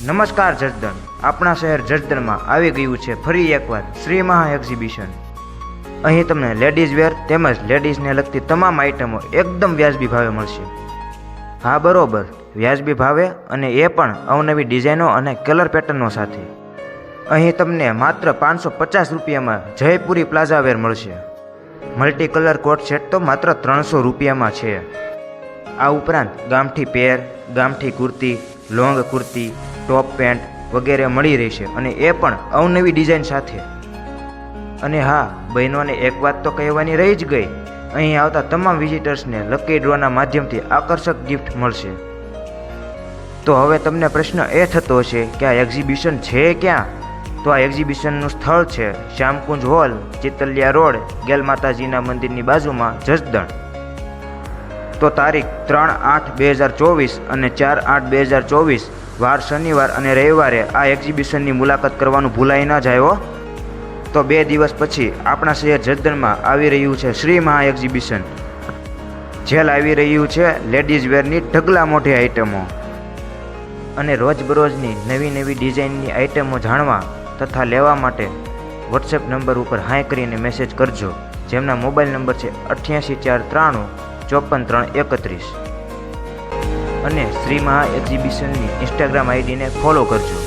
નમસ્કાર જસદણ. આપણા શહેર જસદણમાં આવી ગયું છે ફરી એકવાર શ્રી મહા એક્ઝિબિશન. અહીં તમને લેડીઝ વેર તેમજ લેડીઝને લગતી તમામ આઇટમો એકદમ વ્યાજબી ભાવે મળશે. હા બરોબર, વ્યાજબી ભાવે, અને એ પણ અવનવી ડિઝાઇનો અને કલર પેટર્નો સાથે. અહીં તમને માત્ર 550 રૂપિયામાં જયપુરી પ્લાઝા વેર મળશે. મલ્ટી કલર કોટ સેટ તો માત્ર 300 રૂપિયામાં છે. આ ઉપરાંત ગામઠી પેર, ગામઠી કુર્તી, લોંગ કુર્તી, ટોપ પેન્ટ વગેરે મળી રહેશે, અને એ પણ અવનવી ડિઝાઇન સાથે. અને હા, બહેનોને એક વાત તો કહેવાની રહી જ ગઈ, અહીં આવતા તમામ વિઝિટર્સને લકી ડ્રોના માધ્યમથી આકર્ષક ગિફ્ટ મળશે. તો હવે તમને પ્રશ્ન એ થતો હશે કે આ એક્ઝિબિશન છે ક્યાં? તો આ એક્ઝિબિશનનું સ્થળ છે શ્યામકુંજ હોલ, ચિતલિયા રોડ, ગેલ માતાજીના મંદિરની બાજુમાં, જસદણ. તો તારીખ 3/8/2024 અને 4/8/2024 વાર શનિવાર અને રવિવારે આ એક્ઝિબિશનની મુલાકાત કરવાનું ભૂલાઈ ન જાય હો. તો 2 દિવસ પછી આપણા શહેર જસદણમાં આવી રહ્યું છે શ્રી મહા એક્ઝિબિશન. જે લાવી રહ્યું છે લેડીઝ વેરની ઢગલા મોટી આઇટમો. અને રોજબરોજની નવી ડિઝાઇનની આઇટમો જાણવા તથા લેવા માટે વોટ્સએપ નંબર ઉપર હાય કરીને મેસેજ કરજો, જેમના મોબાઈલ નંબર છે 88 493 54 331. અને શ્રી મહા એક્ઝિબિશનની ઇન્સ્ટાગ્રામ આઈડીને ફોલો કરજો.